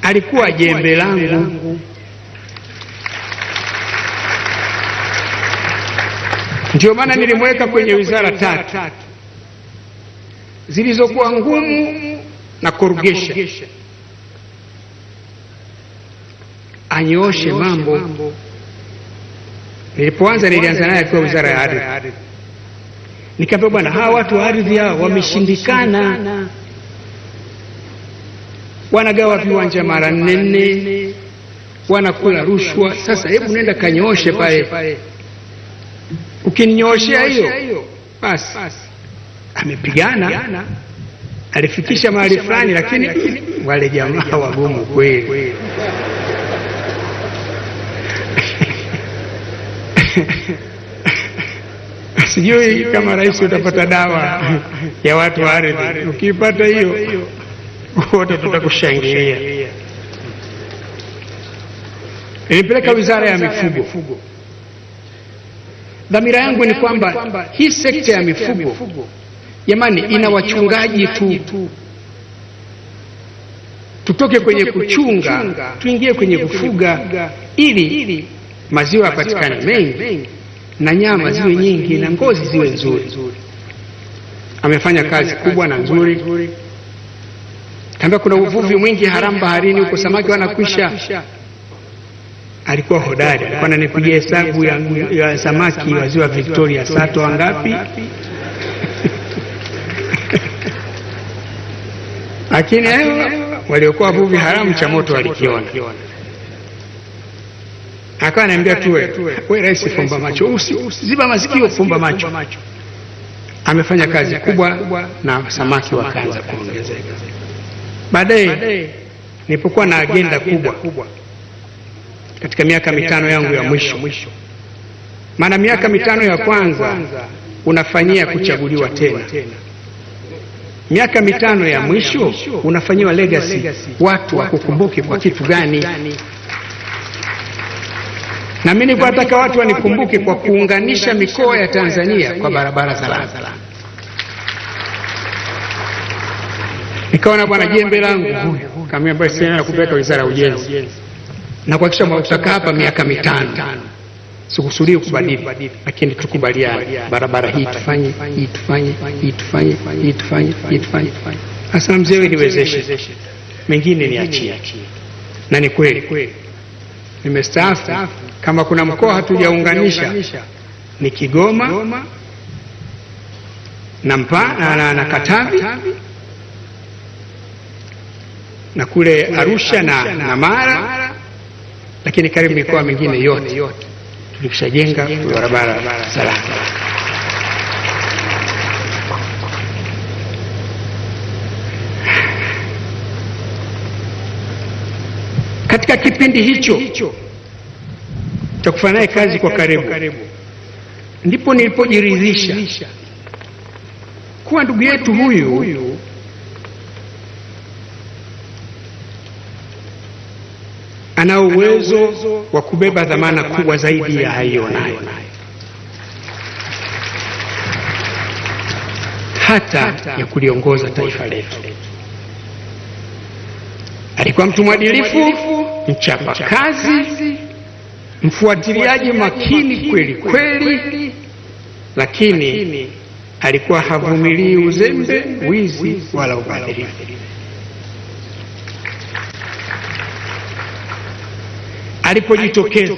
alikuwa jembe langu. Ndio maana nilimweka kwenye wizara 3 zilizokuwa ngumu na kurugesha, anyooshe mambo. Nilipoanza nilianza naye kwa wizara ya ardhi. Nikamwambia bwana, hawa watu wa ardhi hao wameshindikana, wanagawa viwanja mara 4, wanakula rushwa. Sasa hebu nenda kanyooshe pale. Ukinyooshea hiyo basi. Amepigana, alifikisha mahali fulani, lakini wale jamaa wagumu kweli. Sijui kama rais utapata dawa ya watu wa ardhi. Ukipata hiyo wote tutakushangilia. Nilipeleka wizara ya mifugo. Dhamira yangu ni kwamba hii sekta ya mifugo, jamani, ina wachungaji tu. Tutoke kwenye kuchunga tuingie kwenye kufuga, ili maziwa yapatikane mengi na nyama ziwe nyingi na ngozi ziwe nzuri. Amefanya kazi kubwa na nzuri. Kamba kuna uvuvi mwingi haramu baharini huko, samaki wanakwisha. Alikuwa hodari, alikuwa ananipigia hesabu ya samaki wa ziwa Victoria, sato wangapi. Lakini waliokuwa wavuvi haramu cha moto walikiona. Akawa ananiambia tu, wewe rais, fumba macho, ziba masikio, fumba macho. Amefanya kazi kubwa na samaki wakaanza kuongezeka. Baadaye nilipokuwa na agenda kubwa katika miaka 5 yangu ya mwisho, maana miaka 5 ya kwanza unafanyia kuchaguliwa tena, miaka 5 ya mwisho unafanyiwa legacy, watu wakukumbuke kwa kitu gani. Na mimi nilikuwa nataka watu wanikumbuke kwa kuunganisha mikoa ya Tanzania kwa barabara salama. Nikaona bwana, jembe langu huyu kama ambaye sina kupeleka wizara ya ujenzi, na kuhakikisha mtakaa hapa miaka 5. Sikusudi kubadili, lakini tukubaliane barabara hii tufanye, hii tufanye, hii tufanye, hii tufanye, hii tufanye. Sasa mzee, wewe niwezeshe, mengine niachie. Na ni kweli nimestaafu. Kama kuna mkoa hatujaunganisha ni Kigoma na Katavi na kule Arusha na Mara, lakini karibu mikoa mingine yote tulikishajenga barabara salama. Katika kipindi hicho cha kufanya naye kazi kwa karibu, ndipo nilipojiridhisha kuwa ndugu yetu huyu ana uwezo wa kubeba dhamana kubwa zaidi ya hiyo nayo, hata ya kuliongoza taifa letu. Alikuwa mtu mwadilifu, mchapa kazi, mfuatiliaji makini kweli kweli, lakini alikuwa havumilii uzembe, wizi wala ubadhirifu. Alipojitokeza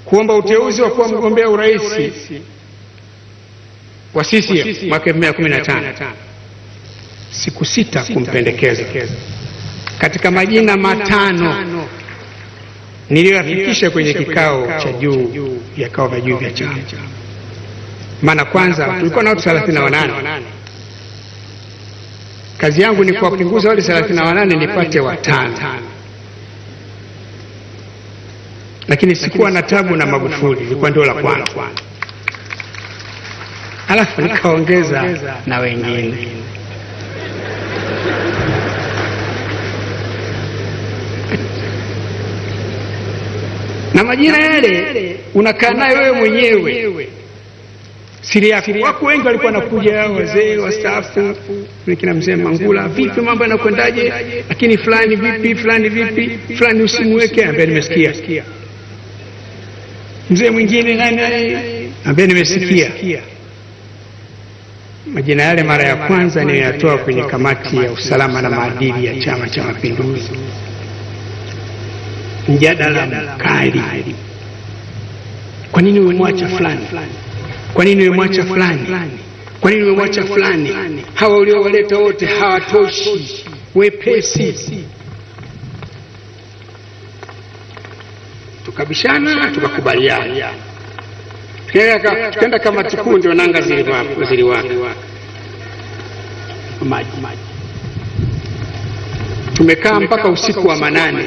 kuomba uteuzi wa kuwa mgombea urais wa CCM mwaka 2015, sikusita kumpendekeza. Katika majina 5 niliyofikisha kwenye kikao cha juu ya vikao vya juu vya chama. Maana kwanza tulikuwa na watu 38. Kazi yangu ni kuwapunguza wale 38 nipate 5. Lakini sikuwa na tabu na Magufuli, ilikuwa ndio la kwanza. Alafu nikaongeza na wengine. Na majina yale unakaa nayo wewe mwenyewe. siri yako. Wako wengi walikuwa wanakuja, wazee wastaafu, kina mzee Mangula, vipi mambo yanakwendaje, lakini fulani vipi, fulani vipi, fulani usimweke, ambaye nimesikia. Mzee mwingine nani, ambaye nimesikia. Majina yale mara ya kwanza niliyatoa kwenye kamati ya usalama na maadili ya Chama cha Mapinduzi. Mjadala mkali. Kwa nini umemwacha fulani? Kwa nini umemwacha fulani? Kwa nini umemwacha fulani? Hawa uliowaleta wote hawatoshi, wepesi. Tukabishana, tukakubaliana. Tukaenda kamati kuu, ndio nanga ziliwaka. Maji. Tumekaa mpaka usiku wa manane.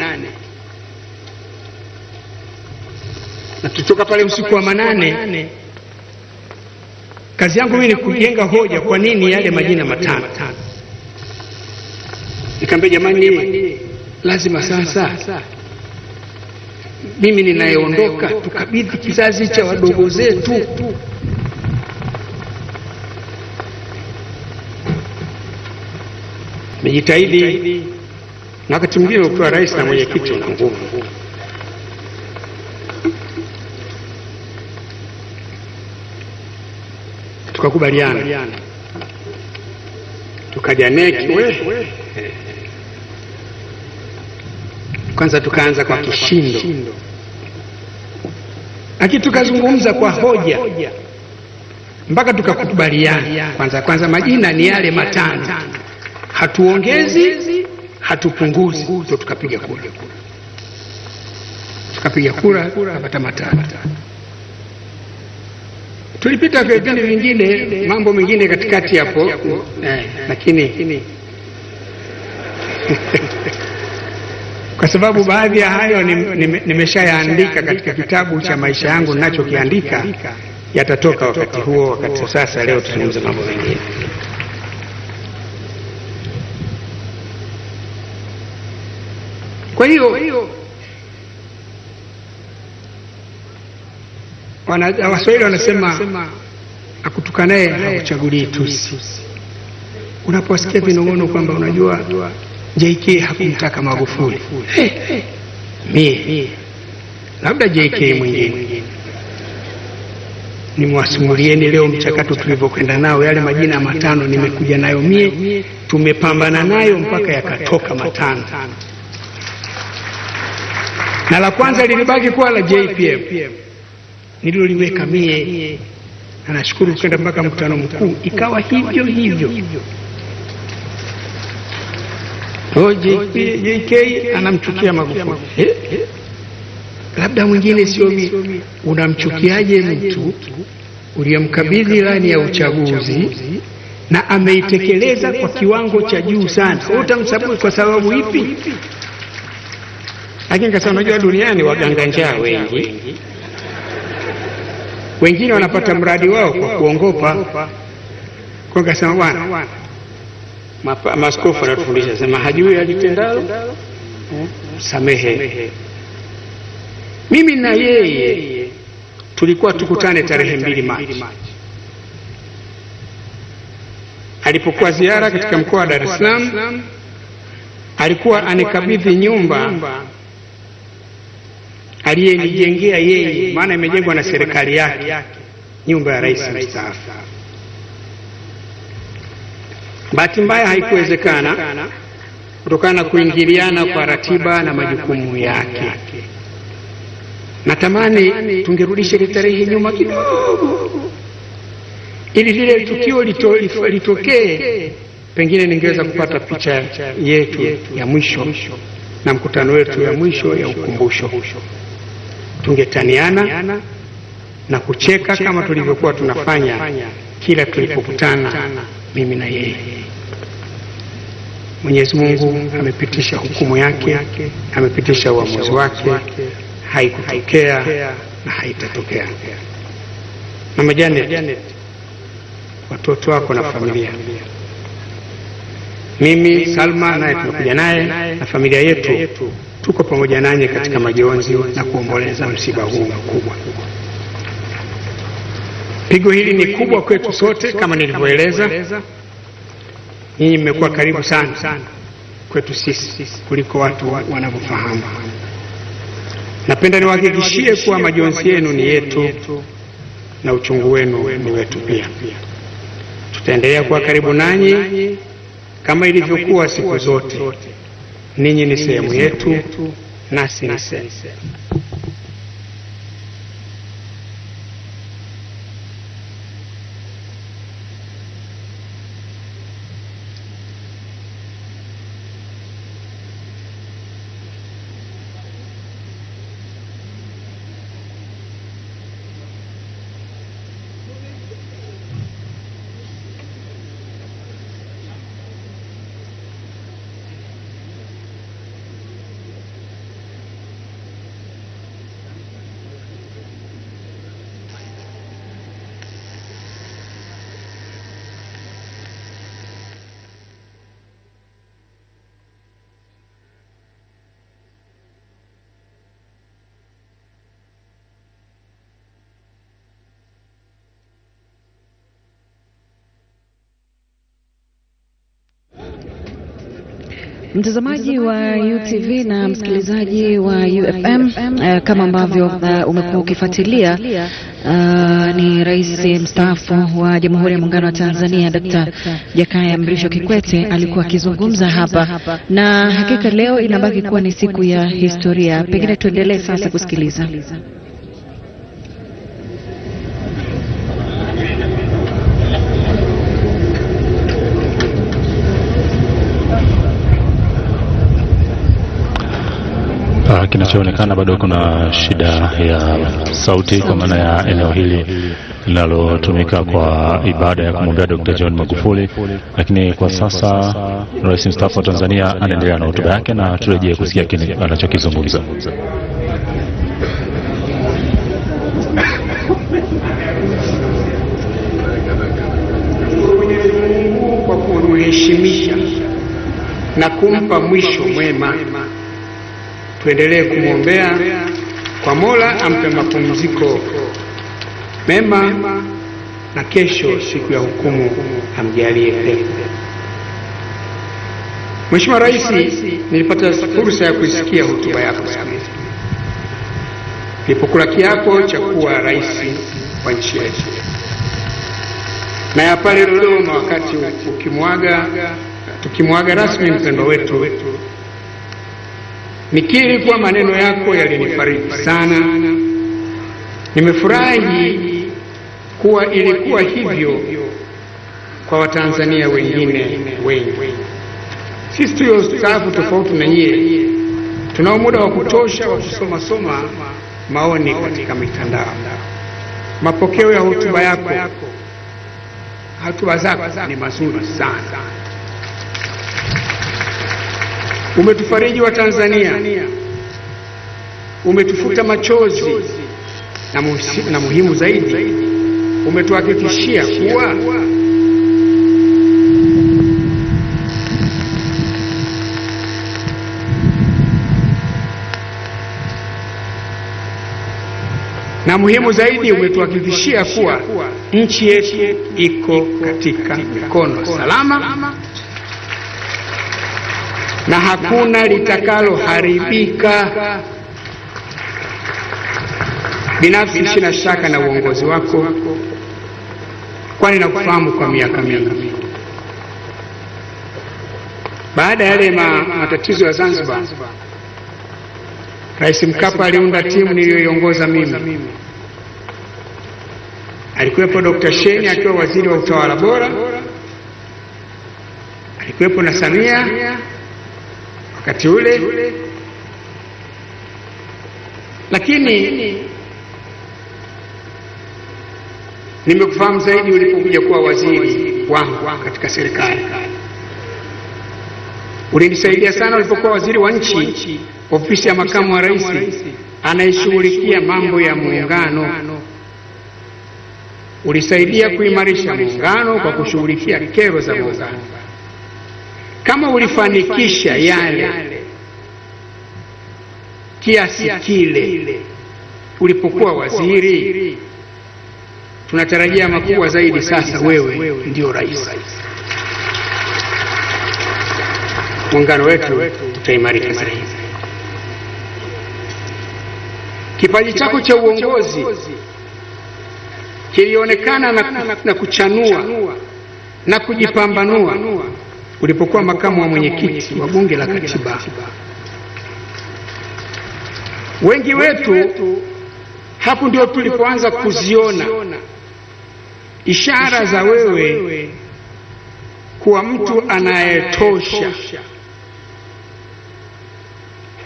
Na tutoka pale usiku wa manane, kazi yangu mimi ni kujenga hoja kwa nini yale majina matano. Nikamwambia jamani, lazima sasa mimi ninayeondoka tukabidhi kizazi cha wadogo zetu. Nimejitahidi, na wakati mwingine ukiwa rais na mwenyekiti una nguvu. Tukakubaliana, tukaja neki kwanza, tukaanza kwa kishindo, lakini tukazungumza kwa hoja mpaka tukakubaliana. Kwanza majina ni yale matano, hatuongezi hatupunguzi. Ndio tukapiga kura, tukapata matano. Tulipita kwa vipindi vingine, mambo mengine katikati hapo, lakini kwa sababu baadhi ya hayo nimeshayaandika katika kitabu cha maisha yangu ninachokiandika, yatatoka wakati huo. Wakati sasa leo tuzungumze mambo mengine. Kwa hiyo Waswahili wanasema akutukanaye hakuchagulii tusi. Unaposikia vinong'ono kwamba unajua JK hakumtaka Magufuli, mie labda JK mwingine, nimewasimulieni leo mchakato tulivyokwenda nao. Yale majina matano nimekuja nayo mie, tumepambana nayo mpaka yakatoka matano, na la kwanza lilibaki kuwa la JPM nililoliweka mie, na nashukuru kwenda mpaka mkutano mkuu ikawa hivyo. JK anamchukia Magufuli, labda mwingine sio mimi. Unamchukiaje mtu uliyemkabidhi ilani ya uchaguzi na ameitekeleza kwa kiwango cha juu sana? Utamsababu kwa sababu ipi? Lakini kasa, unajua duniani waganga njaa wengi, wengine wanapata mradi wao kwa kuongopa. Kwa kasema bwana, maaskofu wanatufundisha sema hajui alitendalo samehe. Mimi na yeye tulikuwa tukutane tarehe 2 Machi. Alipokuwa ziara katika mkoa wa Dar es Salaam, alikuwa anikabidhi nyumba aliyenijengea yeye, maana imejengwa na serikali yake, nyumba ya rais mstaafu. Bahati mbaya haikuwezekana kutokana na kuingiliana kwa ratiba na majukumu yake. Natamani tungerudisha ile tarehe nyuma kidogo, ili lile tukio litokee, pengine ningeweza kupata picha yetu ya mwisho na mkutano wetu ya mwisho ya ukumbusho. Tungetaniana na kucheka kama tulivyokuwa tunafanya kila tulipokutana mimi na yeye. Mwenyezi Mungu amepitisha hukumu yake, amepitisha uamuzi wake. Haikutokea na haitatokea. Mama Janet, watoto wako na familia, mimi Salma naye tunakuja naye na familia yetu, tuko pamoja nanyi katika majonzi na kuomboleza msiba huu mkubwa. Pigo hili ni kubwa kwetu sote kama nilivyoeleza. Nyinyi mmekuwa karibu sana kwetu sisi kuliko watu wanavyofahamu. Napenda niwahakikishie kuwa majonzi yenu ni yetu na uchungu wenu ni wetu pia. Tutaendelea kuwa karibu nanyi kama ilivyokuwa siku zote. Ninyi ni sehemu yetu, nasi ni sehemu. Mtazamaji wa UTV na msikilizaji wa UFM, kama ambavyo umekuwa ukifuatilia, ni Rais mstaafu wa Jamhuri ya Muungano wa Tanzania Dr. Jakaya Mrisho Kikwete alikuwa akizungumza hapa, na hakika leo inabaki kuwa ni siku ya historia. Pengine tuendelee sasa kusikiliza. Kinachoonekana bado kuna shida ya sauti kwa maana ya eneo hili linalotumika kwa ibada ya kumwombea Dr. John Magufuli, lakini kwa sasa Rais mstaafu wa Tanzania anaendelea na hotuba yake, na turejee kusikia kile anachokizungumza. Kwa kumheshimisha na kumpa mwisho mwema, tuendelee kumwombea kwa Mola ampe mapumziko mema, na kesho siku ya hukumu amjalie pepo. Mheshimiwa Rais, nilipata fursa ya kuisikia hotuba yako nilipokula kiapo cha kuwa rais wa nchi yetu, na ya pale Dodoma wakati tukimwaga rasmi mpendwa wetu. Nikiri kuwa maneno yako yalinifariji sana. Nimefurahi kuwa ilikuwa hivyo kwa Watanzania wengine wengi. Sisi tuliostaafu tofauti na nyie tunao muda wa kutosha wa kusoma maoni katika mitandao. Mapokeo ya hotuba yako, hotuba zako ni mazuri sana. Umetufariji wa Tanzania, umetufuta machozi, na muhimu zaidi umetuhakikishia kuwa nchi yetu iko katika mikono salama na hakuna litakaloharibika. Binafsi sina shaka na uongozi wako, kwani nakufahamu kwa miaka mingi. Baada ya yale matatizo ya Zanzibar, Rais Mkapa aliunda timu niliyoiongoza mimi. Alikuwepo Dr. Sheni akiwa waziri wa utawala bora, alikuwepo na Samia wakati ule, lakini nimekufahamu zaidi ulipokuja kuwa waziri wangu katika serikali. Ulinisaidia sana ulipokuwa waziri wa nchi, ofisi ya makamu wa rais anayeshughulikia mambo ya muungano. Ulisaidia kuimarisha muungano kwa kushughulikia kero za muungano. Kama ulifanikisha yale kiasi kile ulipokuwa waziri, tunatarajia makubwa zaidi. Sasa wewe ndio rais, muungano wetu utaimarika zaidi. Kipaji chako cha uongozi kilionekana na kuchanua na kujipambanua ulipokuwa makamu wa mwenyekiti wa Bunge la Katiba. Wengi wetu hapo ndio tulipoanza kuziona ishara za wewe kuwa mtu anayetosha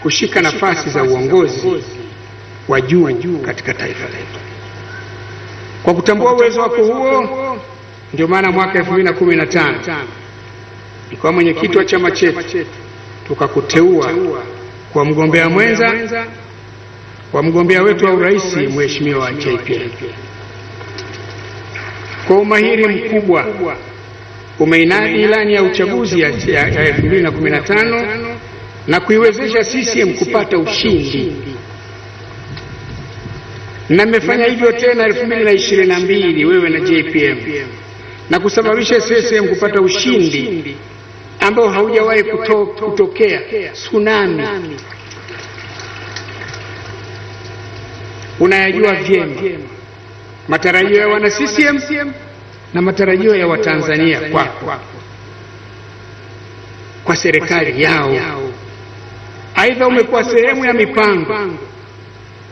kushika nafasi za uongozi wa juu katika taifa letu. Kwa kutambua uwezo wako huo, ndio maana mwaka 2015 nilikuwa mwenyekiti wa chama chetu, tukakuteua kwa mgombea mwenza wa mgombea wetu wa urais, Mheshimiwa JPM. Kwa umahiri mkubwa umeinadi ilani ya uchaguzi ya 2015 na kuiwezesha CCM kupata ushindi, na mmefanya hivyo tena 2022 wewe na JPM, na kusababisha CCM kupata ushindi ambao haujawahi kutokea, tsunami. Unayajua vyema matarajio ya wana CCM na matarajio ya Watanzania kwa serikali yao. Aidha, umekuwa sehemu ya mipango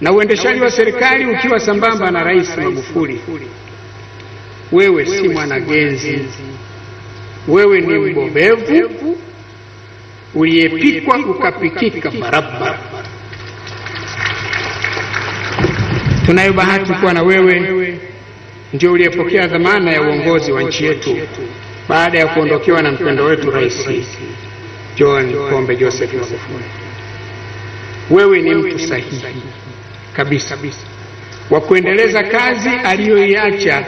na uendeshaji wa serikali ukiwa sambamba na Rais Magufuli. Wewe si mwanagenzi, wewe ni mbobevu uliyepikwa ukapikika barabara. Tunayo bahati kuwa na wewe ndio uliyepokea dhamana ya uongozi wa nchi yetu baada ya kuondokewa na mpendwa wetu Rais John Pombe Joseph Magufuli. Wewe ni mtu sahihi kabisa wa kuendeleza kazi aliyoiacha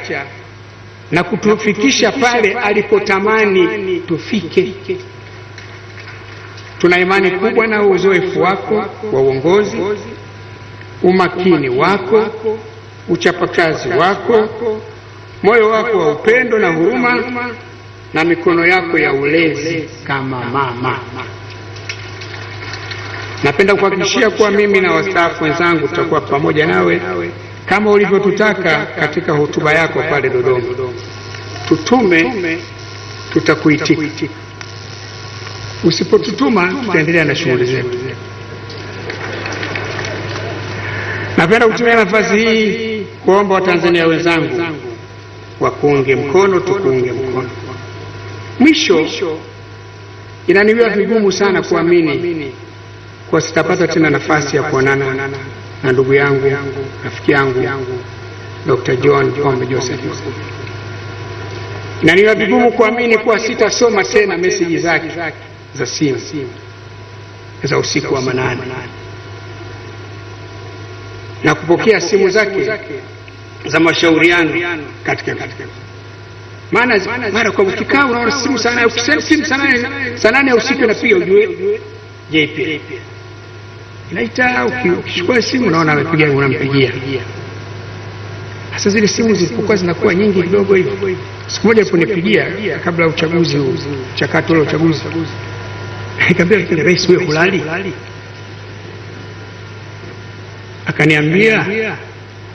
na kutufikisha pale alipotamani tufike. Tuna imani kubwa na uzoefu wako wa uongozi, umakini wako, uchapakazi wako, moyo wako wa upendo na huruma, na mikono yako ya ulezi kama mama. Napenda kuhakikishia kuwa mimi na wastaafu wenzangu tutakuwa pamoja nawe kama ulivyotutaka katika hotuba yako pale Dodoma. Tutume, tutakuitika. Usipotutuma, tutaendelea na shughuli zetu. Napenda kutumia nafasi hii kuomba Watanzania wenzangu wakuunge mkono, tukuunge mkono. Mwisho, inaniwia vigumu sana kuamini kwa sitapata tena nafasi ya kuonana na ndugu yangu, rafiki yangu Dr. John Pombe Joseph. Inaniwia vigumu kuamini kwa sitasoma tena meseji zake za simu za usiku wa manane na kupokea simu zake za mashauriano katika mara kwa kikao. Unaona simu sana, ukisema simu saa 8 ya usiku inapiga, ujue JP inaita. Ukishukua simu unaona amepiga, unampigia. Sasa zile simu zilipokuwa zinakuwa nyingi kidogo hivi, siku moja aliponipigia kabla ya uchaguzi, mchakato ule uchaguzi, nikamwambia rais, wewe hulali? Akaniambia,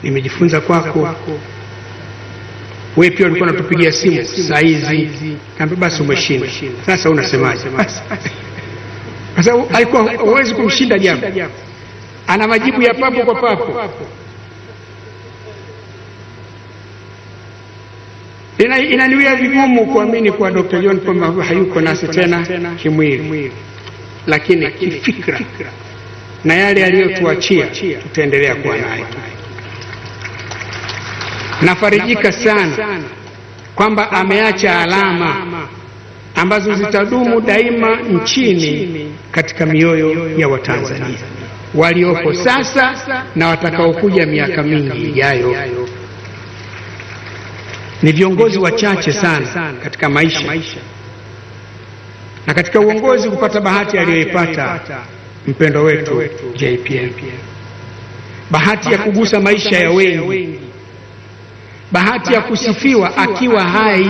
nimejifunza kwako, wewe pia ulikuwa unatupigia simu saa hizi. Kaambia basi umeshinda, sasa unasemaje? Basi sasa alikuwa huwezi kumshinda jambo, ana majibu ya papo kwa papo. Inaniwia vigumu kuamini kwa Dr. John Pombe hayuko nasi tena kimwili, lakini kifikra na yale aliyotuachia tutaendelea kuwa naye. Nafarijika sana kwamba ameacha alama ambazo zitadumu daima nchini katika mioyo ya Watanzania waliopo sasa na watakaokuja miaka mingi ijayo. Ni viongozi wachache sana katika maisha na katika uongozi kupata bahati aliyoipata mpendo wetu JPM, bahati ya kugusa maisha ya wengi, bahati ya kusifiwa akiwa hai.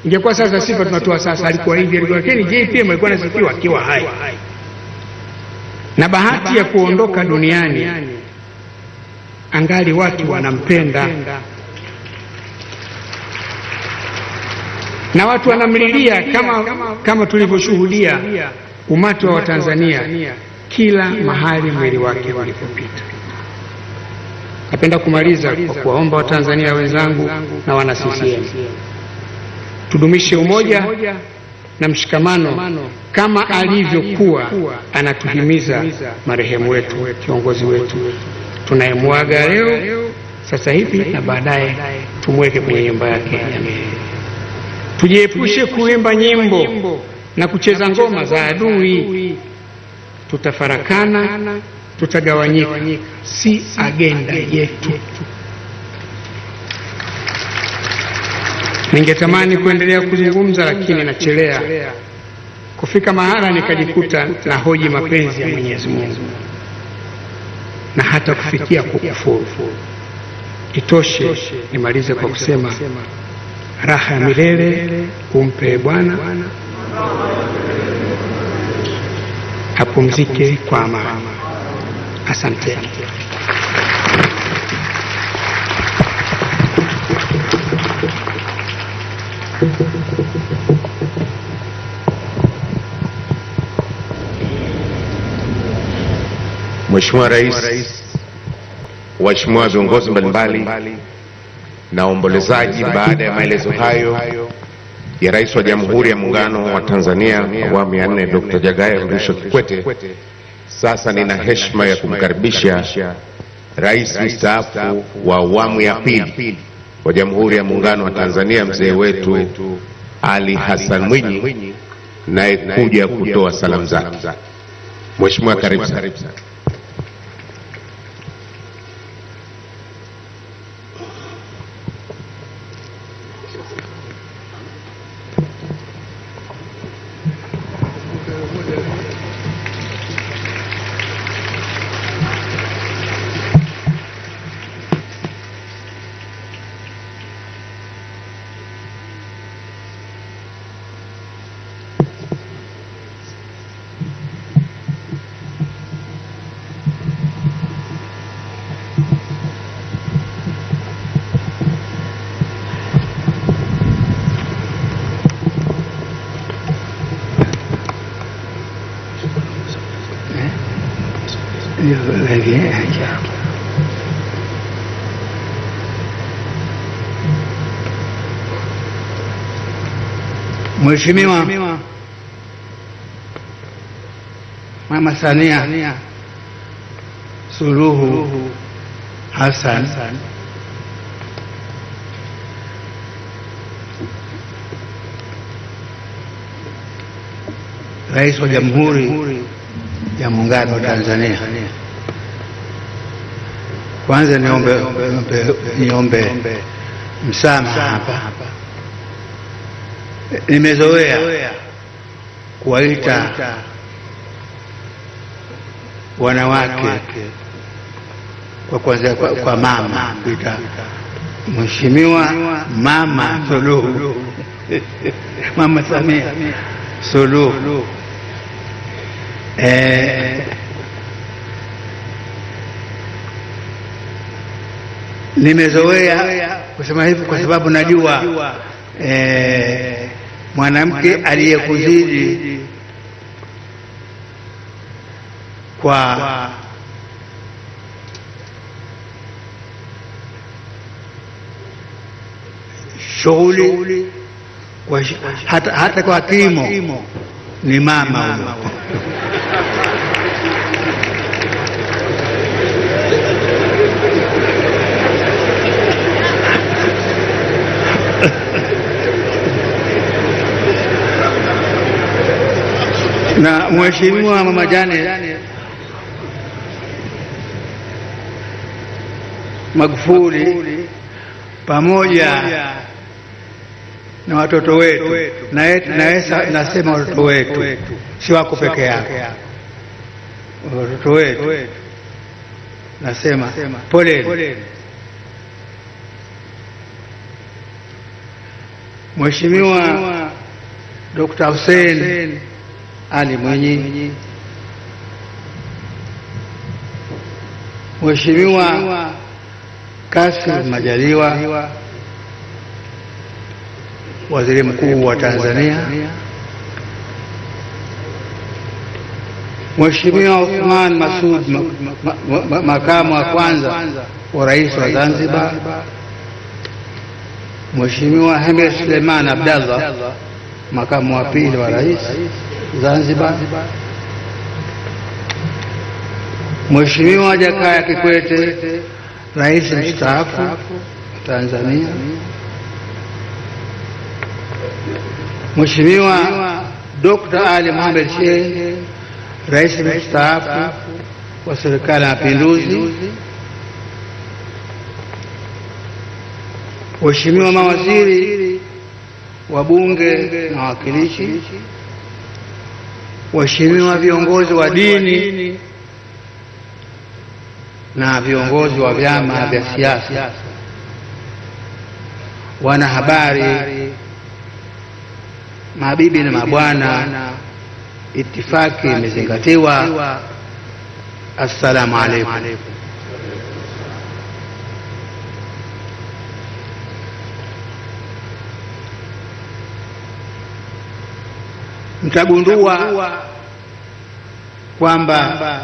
Ingekuwa sasa sifa tunatoa sasa, alikuwa hivi, alikuwa, lakini JPM alikuwa anasifiwa akiwa hai. Na bahati ya kuondoka duniani angali watu wanampenda na watu wanamlilia, kama tulivyoshuhudia umati wa Tanzania kila mahali mwili wake ulipopita. Napenda kumaliza kwa kuwaomba Watanzania wenzangu na wana CCM tudumishe umoja na mshikamano kama alivyokuwa anatuhimiza marehemu wetu, kiongozi wetu tunayemwaga leo sasa hivi na baadaye tumweke kwenye nyumba yake ya milele. Tujiepushe kuimba nyimbo na kucheza ngoma za adui. Tutafarakana, tutagawanyika, si agenda yetu. Ningetamani kuendelea kuzungumza, lakini nachelea. Kufika mahala nikajikuta na hoji mapenzi ya Mwenyezi Mungu na hata kufikia kukufuru. Itoshe, nimalize kwa kusema raha ya milele umpe Bwana, apumzike kwa amani. Asante. Mheshimiwa Rais, waheshimiwa viongozi mbalimbali na waombolezaji, baada ya maelezo hayo ya Rais wa Jamhuri ya Muungano wa Tanzania awamu ya 4 Dr. Jakaya Mrisho Kikwete, sasa nina heshima ya kumkaribisha Rais mstaafu wa awamu ya 2 wa Jamhuri ya Muungano wa Tanzania, mzee wetu Ali Hassan Mwinyi, naye kuja kutoa salamu zake. Mheshimiwa, karibu sana. Mheshimiwa Mama Samia Suluhu Hassan, Rais wa Jamhuri ya Muungano wa Tanzania, kwanza niombe msamaha hapa. Nimezoea kuwaita wanawake kwa kwanza kwa mama, kuita Mheshimiwa Mama Suluhu Mama Samia Suluhu. Nimezoea kusema hivi kwa sababu najua mwanamke aliyekuzidi kwa shughuli, hata kwa kimo ni mama huyo. Na Mheshimiwa Mama Jane Magufuli pamoja na watoto wetu, nasema watoto wetu, si wako peke yako, watoto wetu, nasema poleni Mheshimiwa Dr. Hussein Ali Mwinyi, Mheshimiwa Kassim Majaliwa, Waziri Mkuu wa Tanzania, Mheshimiwa Othman Masoud, makamu wa kwanza wa rais wa Zanzibar, Mheshimiwa Hemed Suleiman Abdallah, makamu wa pili wa rais Zanzibar, Mheshimiwa Jakaya Kikwete, rais mstaafu Tanzania, Mheshimiwa Dr. Ali Mohamed Shein, rais mstaafu wa Serikali ya Mapinduzi, Mheshimiwa mawaziri wa Bunge na wawakilishi, Waheshimiwa viongozi wa dini na viongozi wa vyama vya siasa, wanahabari, mabibi na mabwana, itifaki imezingatiwa. Assalamu alaikum. Mtagundua kwamba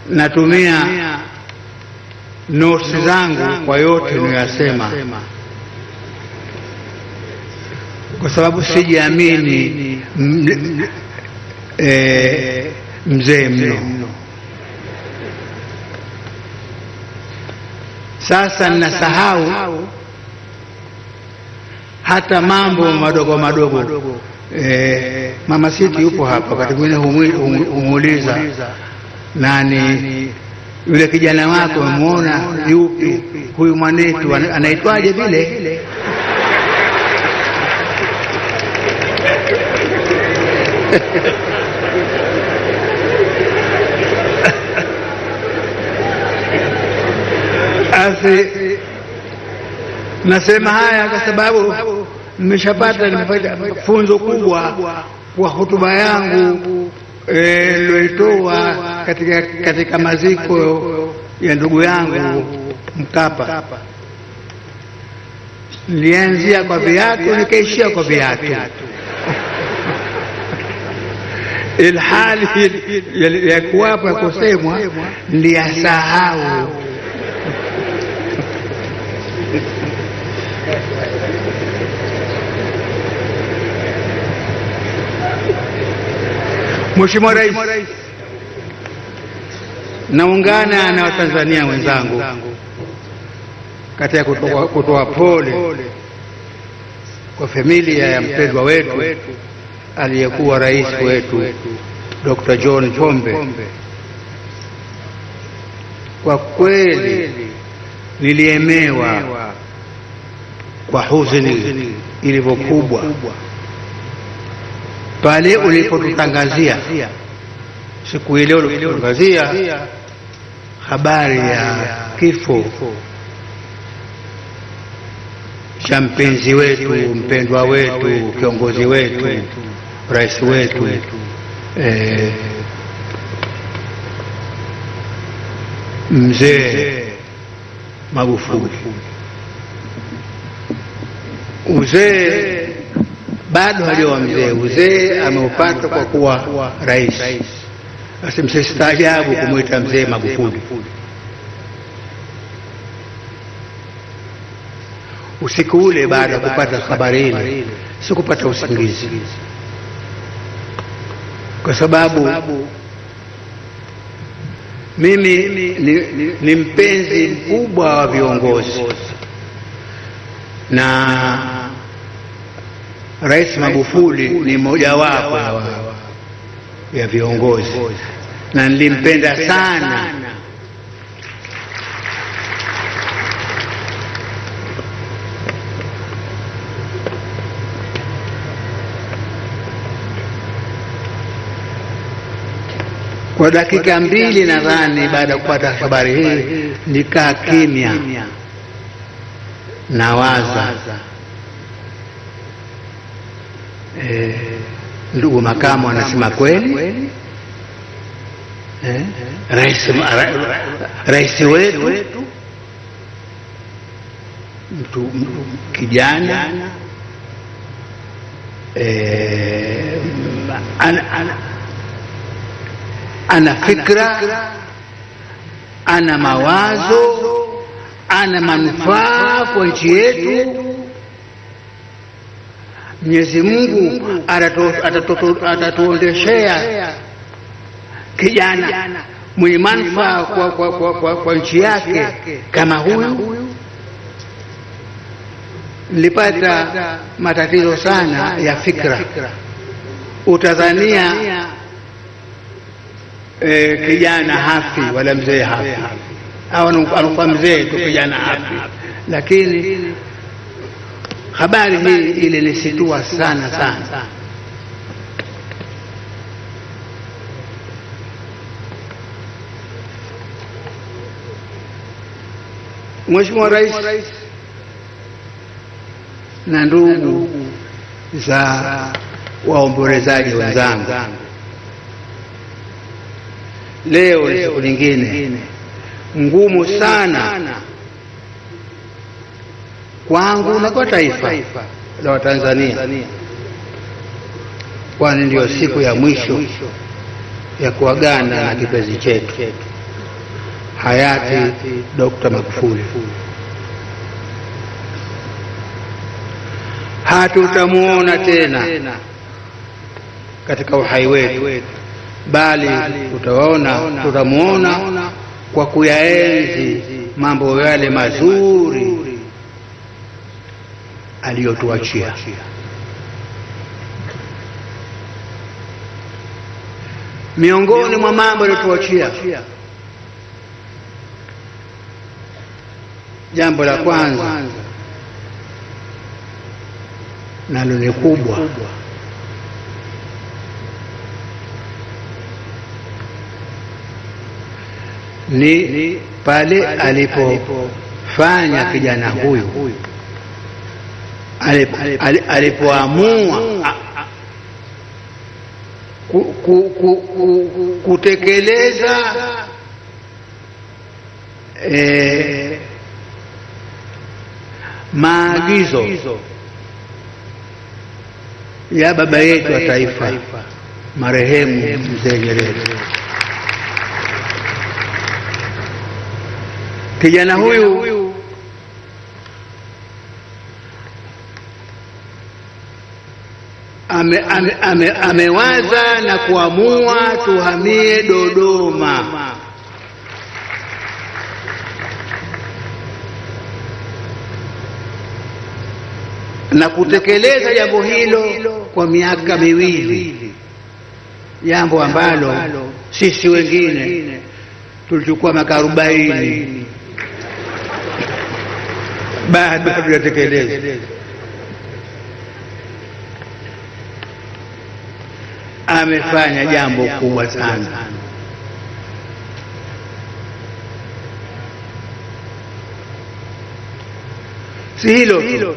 natumia notes zangu kwa yote ninayosema, kwa sababu sijiamini mzee mno. Sasa ninasahau hata mambo madogo madogo. Mama Siti yupo hapa, wakati mwingine humuuliza nani yule kijana wako, umemuona yupi huyu mwanetu anaitwaje vile? Nasema haya kwa sababu nimepata funzo kubwa kwa hotuba yangu niloitoa katika maziko ya ndugu yangu Mkapa. Nilianzia kwa viatu nikaishia kwa viatu. Ilhali ya kuwapa kusemwa niliyasahau. Mheshimiwa Rais, naungana na Watanzania wenzangu katika kutoa pole kwa familia ya mpendwa wetu aliyekuwa rais wetu Dr. John Pombe. Kwa kweli niliemewa kwa huzuni ilivyokubwa pale ulipotutangazia siku ile, ulipotangazia habari ya kifo cha mpenzi wetu, mpendwa wetu, kiongozi wetu, rais wetu mzee Magufuli. Uzee bado haliowa mzee, uzee ameupata kwa kuwa rais. Basi msistaajabu kumwita mzee Magufuli. Usiku ule baada ya kupata habari ile sikupata usingizi, kwa sababu mimi ni mpenzi mkubwa wa viongozi, na Rais Magufuli ni mmoja wapo ya viongozi, na nilimpenda sana. Kwa dakika mbili nadhani baada ya kupata habari hii nikaa kimya, nawaza ndugu makamu anasema kweli, rais wetu mtu kijana ana fikra, ana mawazo, ana manufaa kwa nchi yetu. Mwenyezi Mungu atatuondeshea kijana mwenye manufaa kwa nchi yake kama huyu. Nilipata matatizo sana ya fikra, utadhania kijana hafi wala mzee hafi, au anakuwa mzee tu kijana hafi, lakini habari hii ilinisitua sana sana. Mheshimiwa Rais na ndugu za waombolezaji wenzangu, leo ni siku nyingine ngumu sana kwangu na kwa taifa la Watanzania, kwani ndio siku ya mwisho ya kuagana na kipenzi chetu hayati Dr. Magufuli. Hatutamuona tena katika uhai wetu, bali tutamuona kwa kuyaenzi mambo yale mazuri aliyotuachia. Miongoni mwa mambo aliyotuachia, jambo la kwanza nalo ni kubwa, ni pale alipofanya kijana huyu alipoamua kutekeleza maagizo ya baba yetu wa taifa marehemu Mzee Nyerere. Kijana huyu amewaza na kuamua tuhamie Dodoma. Na kutekeleza jambo hilo kwa miaka miwili, jambo ambalo sisi wengine tulichukua miaka 40 bado hatujatekeleza. Amefanya jambo kubwa sana. Si hilo tu,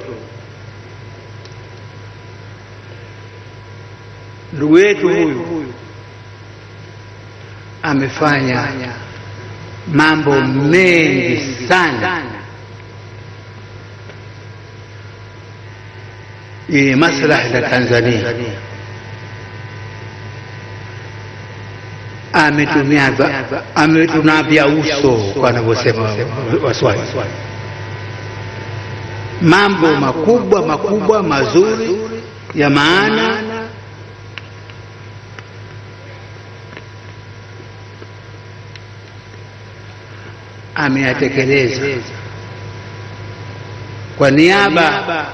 ndugu yetu huyu amefanya mambo mengi sana yenye maslahi ya Tanzania. Ametunavya uso kwa wanavyosema Waswahili, mambo makubwa mazuri ya maana ameyatekeleza kwa niaba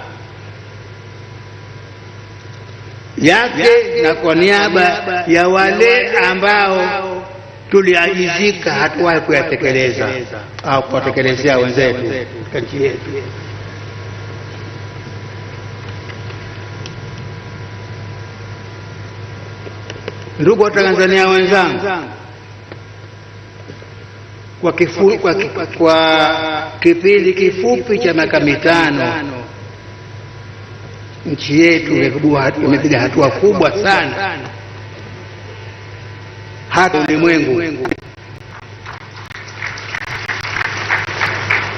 yake na kwa niaba ya wale ambao tuliajizika hatuwahi kuyatekeleza au kuwatekelezea wenzetu katika nchi yetu. Ndugu wa Tanzania wenzangu, kwa kipindi kifupi cha miaka 5 nchi yetu imepiga hatua kubwa sana, hata ulimwengu,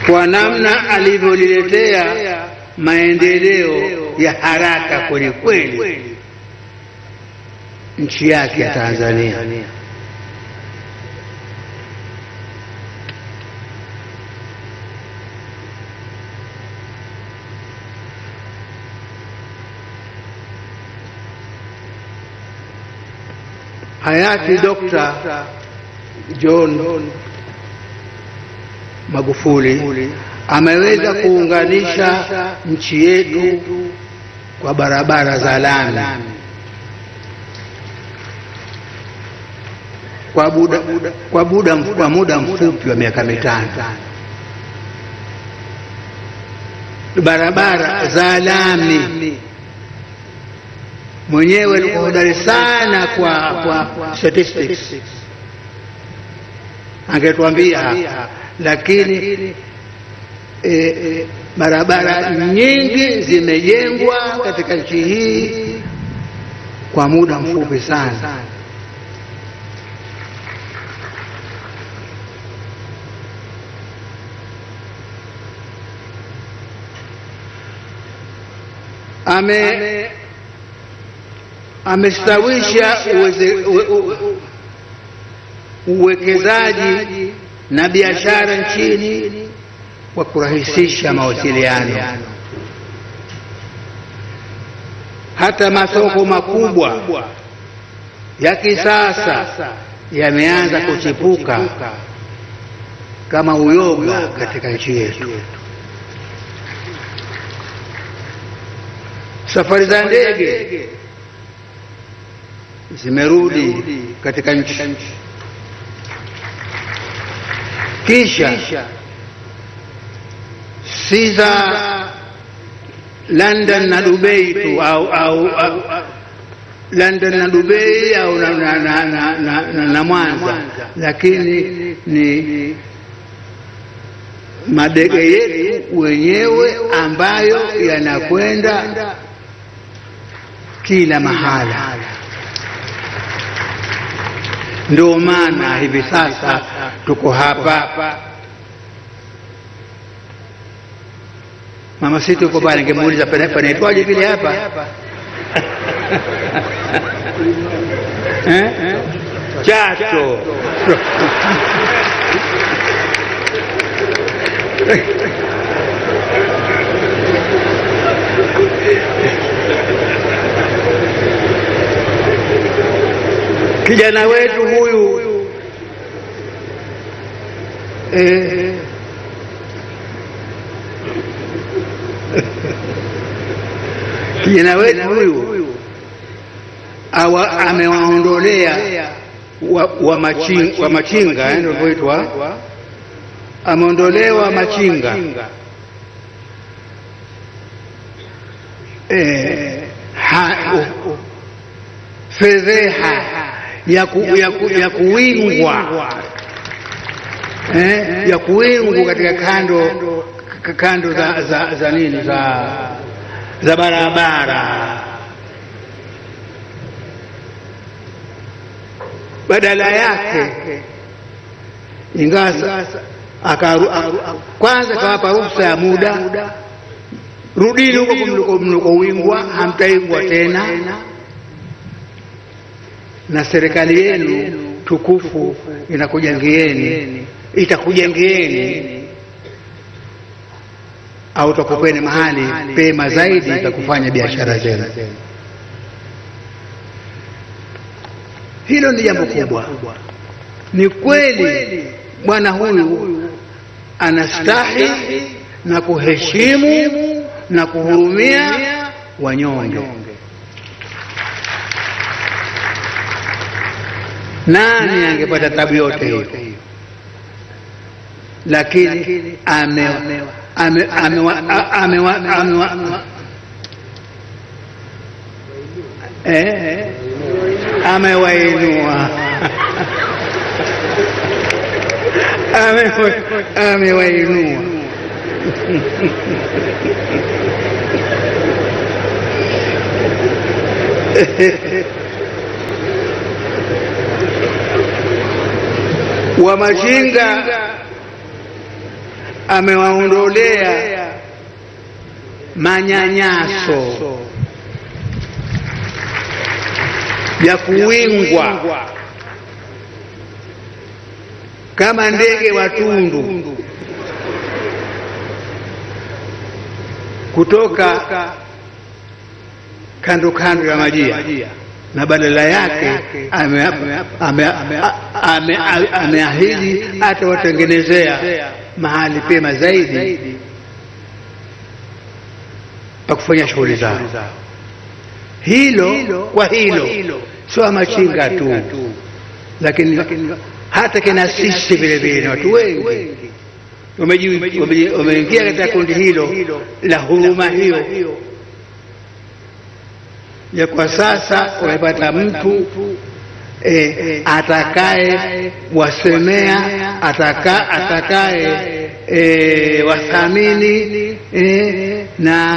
kwa namna alivyoliletea maendeleo ya haraka kweli kweli nchi yake ya Tanzania. Hayati Dr. John Magufuli ameweza kuunganisha nchi yetu kwa barabara za lami kwa muda mfupi wa miaka 5. Barabara za lami, mwenyewe alikuwa hodari sana kwa statistics, angetuambia, lakini barabara nyingi zimejengwa katika nchi hii kwa muda mfupi sana. Amestawisha uwekezaji na biashara nchini kwa kurahisisha mawasiliano. Hata masoko makubwa ya kisasa yameanza kuchipuka kama uyoga katika nchi yetu. Safari za ndege zimerudi katika nchi. Kisha si za London na Dubai tu au London na Dubai au na Mwanza, lakini ni madege yetu wenyewe ambayo yanakwenda kila mahala. Ndio maana hivi sasa tuko hapa. Mama Siti uko pale, ningemuuliza panaitwaje vile hapa? Chato. Kijana wetu huyu kijana wetu huyu amewaondolea wa machinga, ndio huitwa, ameondolewa machinga fedheha ya kuwingwa ya kuwingwa katika kando za nini za barabara. Badala yake, ingawa kwanza kawapa ruhusa ya muda, rudini huko mlikowingwa, hamtaingwa tena, na serikali yenu tukufu itakujengeeni au takupeni mahali pema zaidi itakufanya biashara zenu. Hilo ni jambo kubwa. Ni kweli bwana huyu anastahi na kuheshimu na kuhurumia wanyonge. Nani angepata tabu yote hiyo? Lakini amewainua amewainua. Wamachinga amewaondolea manyanyaso ya kuwingwa kama ndege watundu kutoka kando kando ya majia, na badala yake ameahidi atawatengenezea mahali pema zaidi pa kufanya shughuli zao. Kwa hilo sio Wamachinga tu, lakini hata kina sisi vile vile na watu wengi wameingia katika kundi hilo la huruma hiyo ya kwa sasa wamepata mtu atakaye wasemea, atakaye wathamini na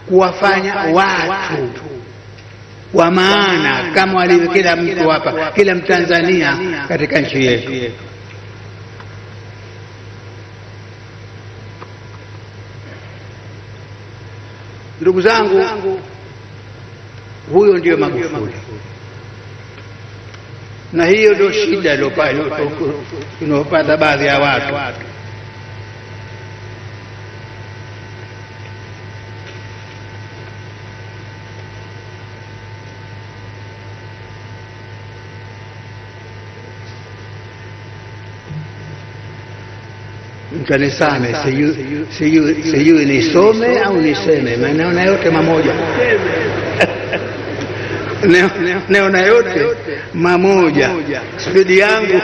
kuwafanya watu wa maana kama walivyo kila mtu hapa, kila Mtanzania katika nchi yetu. Ndugu zangu, huyo ndio Magufuli, na hiyo ndio shida inayopata baadhi ya watu. Mtanisame, sijui nisome au niseme, naona yote mamoja. Naona yote mamoja. Spidi yangu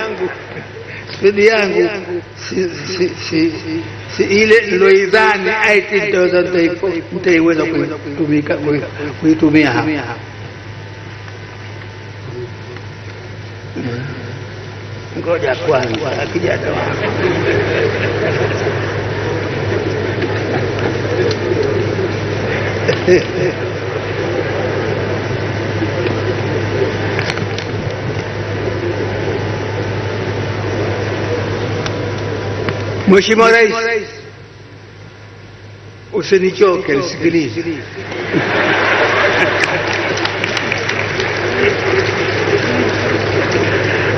si ile niloidhani ati nitaiweza kuitumia hapa. Ngoja kwanza akija Mheshimiwa Rais, usinichoke, nisikilize.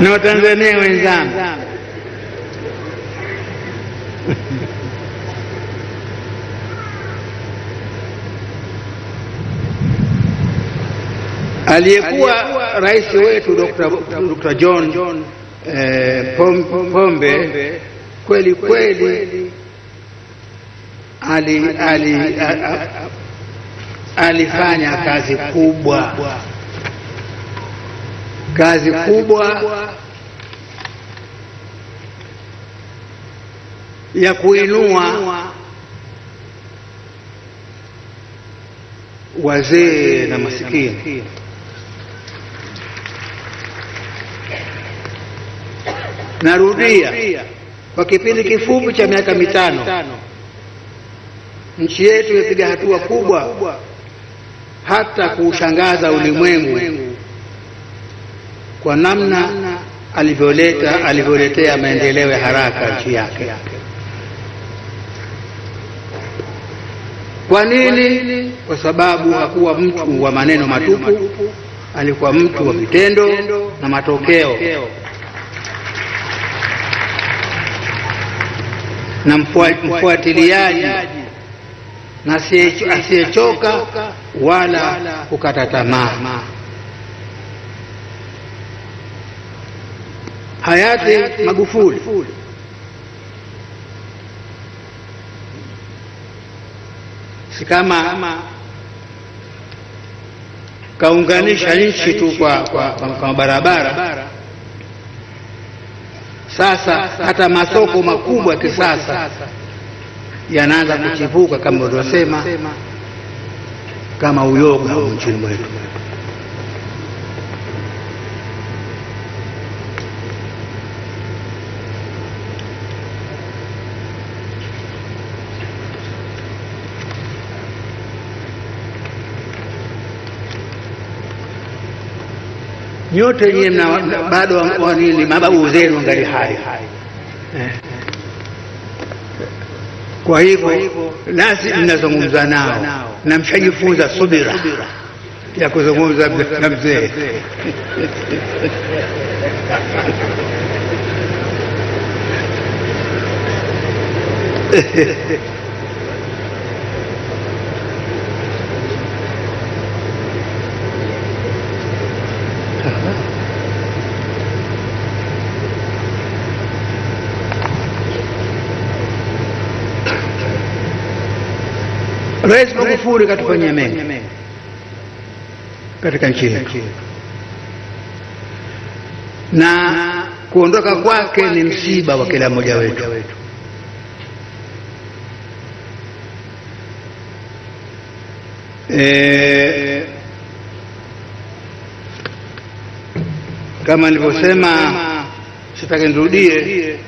Na Watanzania wenzangu, aliyekuwa rais wetu Dr. John Pombe kweli kweli alifanya kazi kubwa ya kuinua wazee na masikini. Narudia, kwa kipindi kifupi cha miaka 5 nchi yetu imepiga hatua kubwa hata kuushangaza ulimwengu kwa namna alivyoletea maendeleo ya haraka nchi yake. Kwa nini? Kwa sababu hakuwa mtu wa maneno matupu, alikuwa mtu wa vitendo na matokeo, na mfuatiliaji na asiyechoka wala kukata tamaa. Hayati Magufuli si kama kaunganisha nchi tu kwa barabara. Sasa hata masoko makubwa ya kisasa yanaanza kuchipuka kama ulivyosema, kama uyoga nchini mwetu. nyote nyinyi bado wanini mababu zenu ngali hai. Kwa hivyo nasi mnazungumza nao na mshajifunza subira ya kuzungumza na mzee. Rais Magufuli katufanyia mengi katika nchi yetu, na kuondoka kwake ni msiba wa kila mmoja wetu. Kama nilivyosema, sitaki nirudie,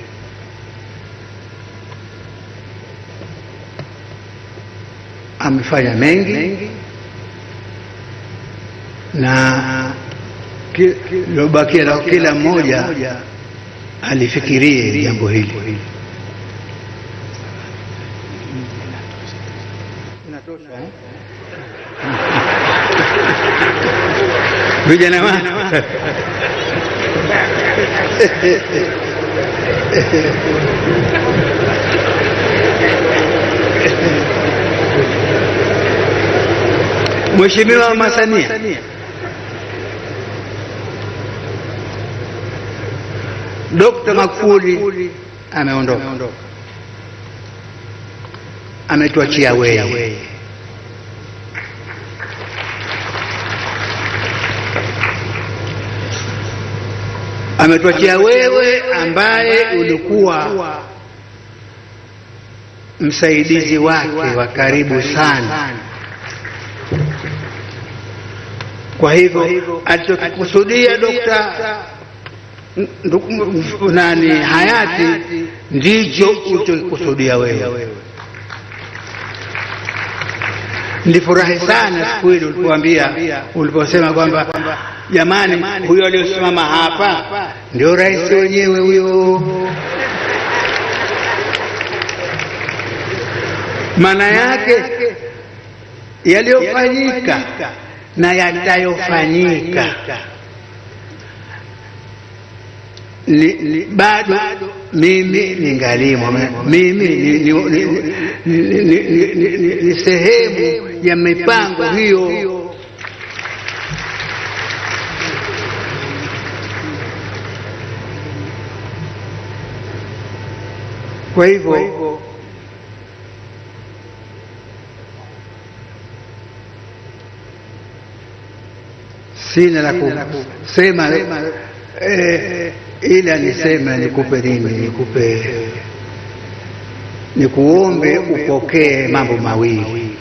amefanya mengi na lobakia na kila mmoja alifikirie jambo hili. Vijana wangu, Mheshimiwa Mama Samia Dr. Magufuli ameondoka, ametuachia wewe. Ametuachia wewe ambaye ulikuwa msaidizi wake wa karibu sana. Kwa hivyo alichokusudia nani hayati ndicho ulichokusudia wewe. Nilifurahi sana siku ile uliposema kwamba jamani, huyo aliyosimama hapa ndio rais wenyewe huyo. Maana yake yaliyofanyika na yatayofanyika bado mimi ningalimo, mimi ni sehemu ya mipango hiyo. Kwa hivyo sina la kusema, ila nisema nikupe nini, nikuombe upokee mambo mawili.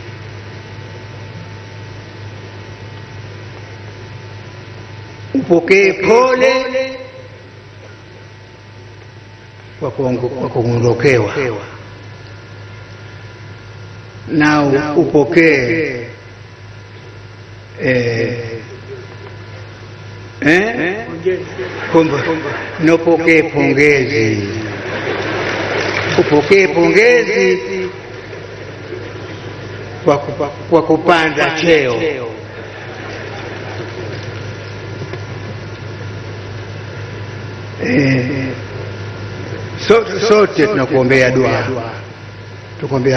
Upokee pole kwa kuondokewa, na upokee nopokee pongezi. Upokee pongezi kwa kupanda cheo. Sote tunakuombea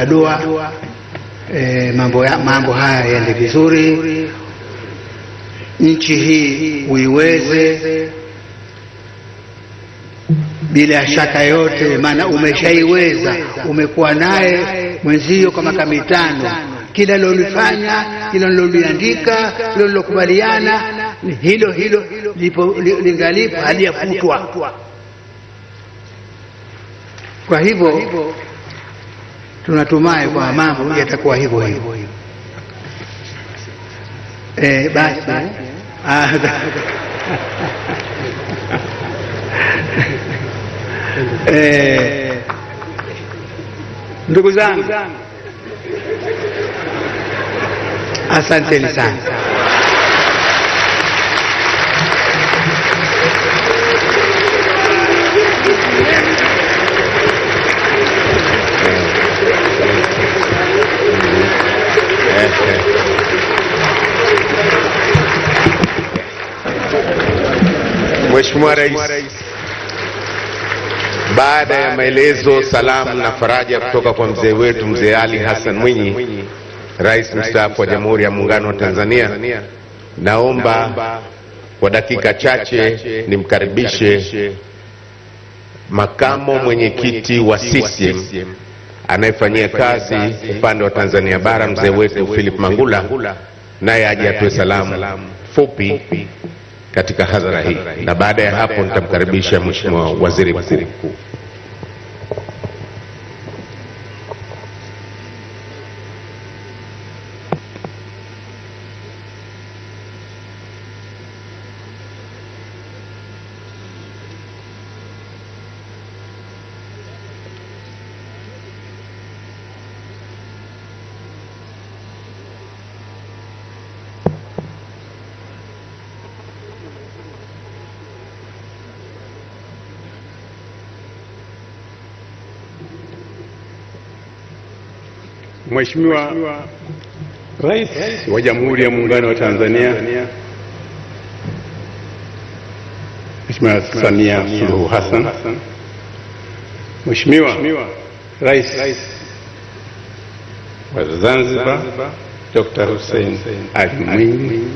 dua, mambo haya yaende vizuri, nchi hii uiweze bila shaka yote, maana umeshaiweza. Umekuwa naye mwenzio kwa miaka mitano, kila lolifanya, kila loliandika, kila lolokubaliana, hilo lingalipo haliyafutwa. Kwa hivyo tunatumai kwa mambo yatakuwa hivyo. Basi ndugu zangu, asanteni sana. Mheshimiwa Rais, baada ya maelezo, salamu na faraja kutoka kwa mzee wetu Mzee Ali Hassan Mwinyi, Rais mstaafu wa Jamhuri ya Muungano wa Tanzania, naomba kwa dakika chache nimkaribishe makamo mwenyekiti wa CCM anayefanyia kazi upande wa Tanzania Bara, mzee wetu Philip Mangula, naye aje atoe salamu fupi katika hadhara hii, na baada ya hapo nitamkaribisha Mheshimiwa Waziri Mkuu. Mheshimiwa Rais wa Jamhuri ya Muungano wa Tanzania, Mheshimiwa Samia Suluhu Hassan, Mheshimiwa Rais wa Zanzibar Dr. Hussein Ali Mwinyi,